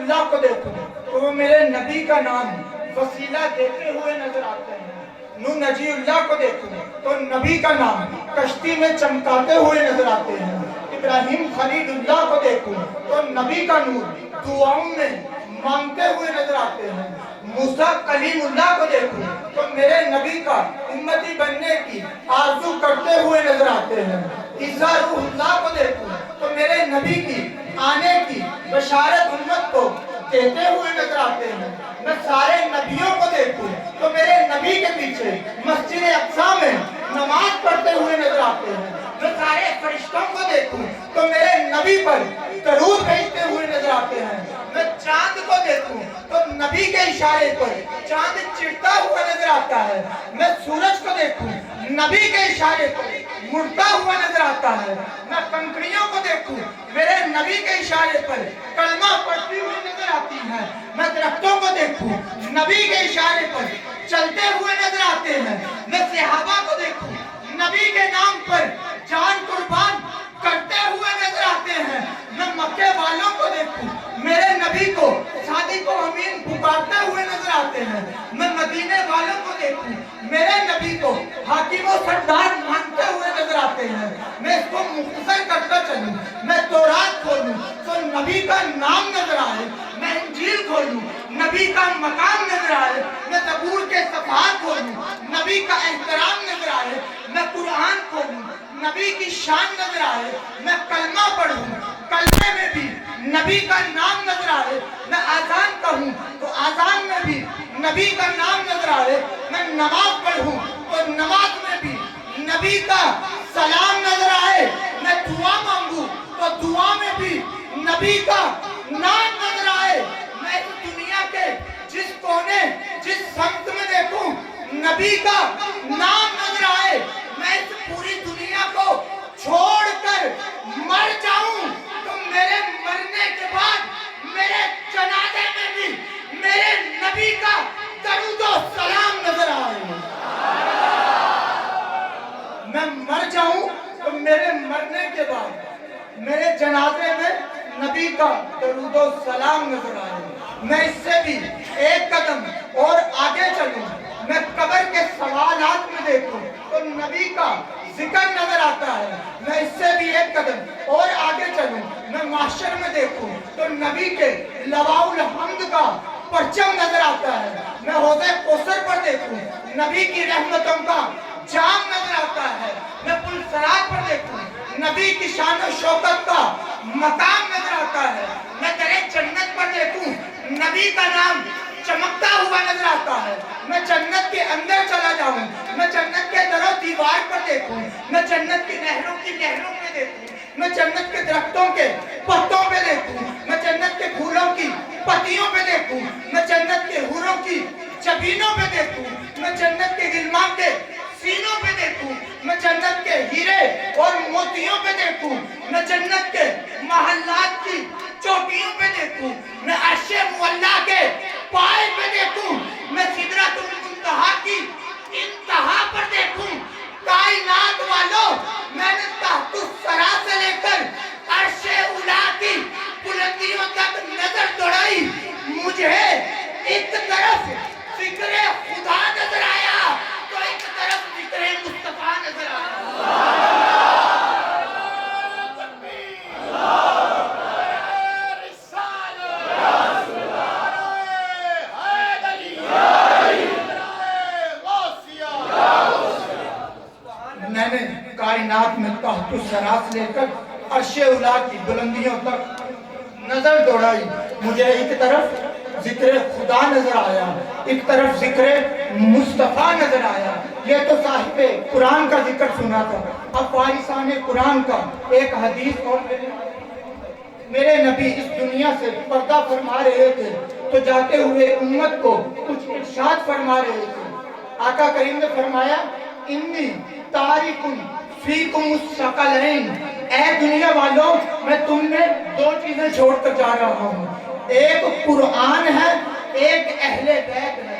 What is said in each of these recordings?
اللہ کو دیکھوں تو وہ میرے نبی کا نام وسیلہ دیتے ہوئے نظر آتے ہیں۔ نور نجی اللہ کو دیکھوں تو نبی کا نام کشتی میں چمکاتے ہوئے نظر آتے ہیں۔ ابراہیم خلیل اللہ کو دیکھوں تو نبی کا نور دعاؤں میں مانگتے ہوئے نظر آتے ہیں۔ موسیٰ کلیم اللہ کو دیکھوں تو میرے نبی کا امتی بننے کی آرزو کرتے ہوئے نظر آتے ہیں۔ عیسیٰ روح اللہ کو دیکھوں تو میرے نبی کی آنے کی بشارت امت کو دیتے ہوئے نظر آتے ہیں۔ میں سارے نبیوں کو دیکھوں تو میرے نبی کے پیچھے مسجد اقصی میں نماز پڑھتے ہوئے نظر آتے ہیں۔ میں سارے فرشتوں کو دیکھوں تو میرے نبی پر درود بھیجتے ہوئے نظر آتے ہیں۔ میں چاند کو دیکھوں تو نبی کے اشارے پر چاند چڑھتا ہوا نظر آتا ہے۔ میں سورج کو دیکھوں نبی کے اشارے پر مڑتا ہوا نظر آتا ہے۔ میں کنکریوں کو دیکھوں میرے نبی کے اشارے پر کلمہ پڑھتی ہوئی نظر آتی ہے۔ میں درختوں کو دیکھوں نبی کے اشارے پر چلتے ہوئے نظر آتے ہیں۔ میں صحابہ کو دیکھوں نبی کے نام پر جان قربان کرتے ہوئے نظر آتے ہیں۔ میں مکے والوں کو دیکھوں میرے نبی کو صادق و امین پکارتے ہوئے نظر آتے ہیں۔ میں مدینے والوں کو دیکھوں میرے نبی کو حاکم و سردار مانتے ہوئے نظر آتے ہیں۔ میں اس کو مختصر کرتا چلوں، میں تورات کھولوں تو نبی کا نام نظر آئے، میں انجیل کھولوں نبی کا مقام نظر آئے، میں زبور کے صفحات کھولوں نبی کا احترام نظر آئے، میں قرآن کھولوں نبی کی شان نظر آئے، میں کلمہ پڑھوں کلمے میں بھی نبی کا نام نظر آئے، میں آذان کہوں تو آذان میں بھی نبی کا نام نظر آئے، میں نماز پڑھوں تو نماز میں بھی نبی کا سلام نظر آئے، میں دعا مانگوں تو دعا میں بھی نبی کا نام نظر آئے۔ میں اس دنیا کے جس کونے جس سمت میں دیکھوں نبی کا نام نظر آئے، میں اس پوری دنیا کو چھوڑ کر مر جاؤں تو میرے مرنے کے بعد میرے جنازے میں بھی میرے نبی کا درود و سلام نظر آئے۔ میں مر جاؤں تو میرے مرنے کے بعد میرے جنازے میں نبی کا درود و سلام نظر آئے۔ میں اس سے بھی ایک قدم اور آگے چلوں، میں قبر کے سوالات میں دیکھوں تو نبی کا ذکر نظر آتا ہے۔ میں اس سے بھی ایک قدم اور آگے چلوں، میں محشر میں دیکھوں تو نبی کے لواء الحمد کا پرچم نظر آتا ہے۔ میں حوض کوثر پر دیکھوں نبی کی رحمتوں کا جام نظر آتا ہے۔ میں پل صراط پر دیکھوں نبی کی شان و شوکت کا مقام نظر آتا ہے۔ میں در جنت پر دیکھوں نبی کا نام چمکتا ہوا نظر آتا ہے۔ میں جنت کے اندر چلا جاؤں، میں جنت کے در و دیوار پر دیکھوں، میں جنت کی نہروں پہ دیکھوں، میں جنت کے درختوں کے پتوں پہ دیکھوں، میں جنت کے پھولوں کی پتیوں پہ دیکھوں، میں جنت کے حوروں کی جبینوں پہ دیکھوں، میں جنت کے غلمان کے سینوں پہ دیکھوں، میں جنت کے ہیرے اور موتیوں پہ دیکھوں، میں جنت کے محلات کی چوٹیوں پہ دیکھوں، میں عرش معلیٰ کے پائے پہ دیکھوں، میں سدرۃ المنتہا کی انتہا پر دیکھوں۔ کائنات والوں، میں نے تحت الثریٰ سے لے کر عرش اولیٰ کی بلندیوں تک نظر دوڑائی، مجھے ایک طرف ذکر خدا نظر آیا تو ایک طرف ذکر مصطفیٰ نظر آیا۔ میں نے کائنات میں تحت الثریٰ سے لے کر عرش اولیٰ کی بلندیوں تک نظر دوڑائی، مجھے ایک طرف ذکر خدا نظر آیا، ایک طرف ذکر مصطفیٰ نظر آیا۔ یہ تو صاحب قرآن کا ذکر سنا تھا، اب وارثان قرآن کا ایک حدیث اور میرے نبی اس دنیا سے پردہ فرما رہے تھے تو جاتے ہوئے امت کو کچھ ارشاد فرما رہے تھے۔ آقا کریم نے فرمایا انی تارکن فیکم الثقلین، اے دنیا والوں میں تم میں دو چیزیں چھوڑ کر جا رہا ہوں، ایک قرآن ہے، ایک اہل بیت ہے۔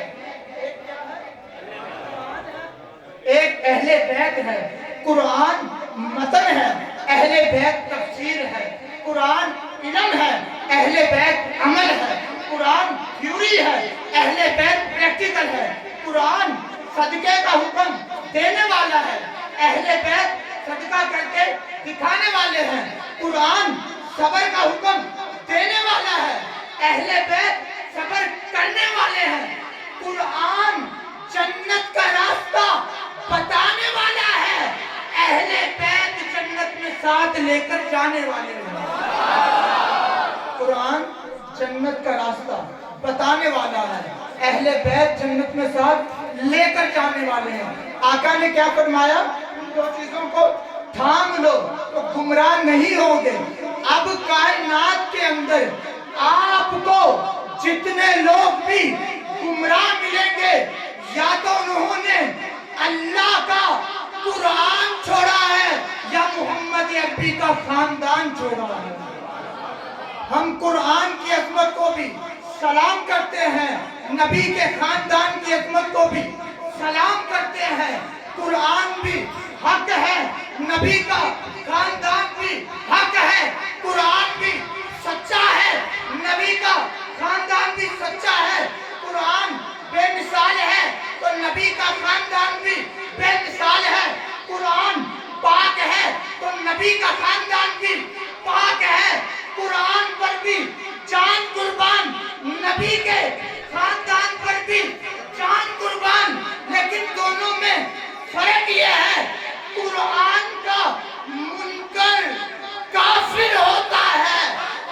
ایک اہل بیت ہے، قرآن متن ہے، اہل بیت تفسیر ہے۔ قرآن علم ہے، اہل بیت عمل ہے، قرآن تھیوری ہے، اہل بیت پریکٹیکل ہے، قرآن صدقے کا حکم دینے والا ہے، اہل بیت صدقہ کر کے دکھانے والے ہیں، قرآن صبر کا حکم دینے والا ہے، اہل بیت صبر کرنے والے ہیں، قرآن جنت کا راستہ بتانے والا ہے، اہل بیت جنت میں ساتھ لے کر جانے والے ہیں۔ قرآن جنت کا راستہ بتانے والا ہے، اہل بیت جنت میں ساتھ لے کر جانے والے ہیں۔ آقا نے کیا فرمایا؟ ان دو چیزوں کو تھام لو تو گمراہ نہیں ہوگے۔ اب کائنات کے اندر آپ کو جتنے لوگ بھی گمراہ ملیں گے، یا تو انہوں نے اللہ کا قرآن چھوڑا ہے یا محمد عربی کا خاندان چھوڑا ہے۔ ہم قرآن کی عظمت کو بھی سلام کرتے ہیں، نبی کے خاندان کی عظمت کو بھی سلام کرتے ہیں۔ قرآن بھی حق ہے، نبی کا خاندان بھی حق ہے، قرآن بھی سچا ہے، نبی کا خاندان بھی سچا ہے، قرآن بے مثال ہے تو نبی کا خاندان بھی بے مثال ہے، قرآن پاک ہے تو نبی کا خاندان بھی پاک ہے، قرآن پر بھی جان قربان، نبی کے خاندان پر بھی جان قربان، لیکن دونوں میں فرق یہ ہے، قرآن کا منکر کافر ہوتا ہے،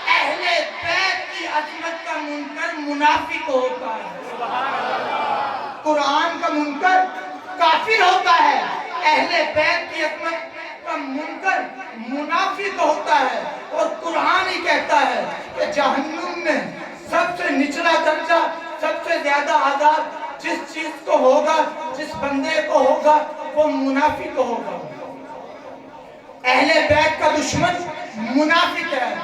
اہل بیت کی عظمت کا منکر منافق ہوتا ہے۔ قرآن کا منکر کافر ہوتا ہے، اہل بیت کی عظمت کا منکر منافق ہوتا ہے، اور قرآن ہی کہتا ہے کہ جہنم میں سب سے نچلا درجہ، سب سے زیادہ عذاب جس چیز کو ہوگا، جس بندے کو ہوگا، وہ منافق ہوگا۔ اہل بیت کا دشمن منافق ہے۔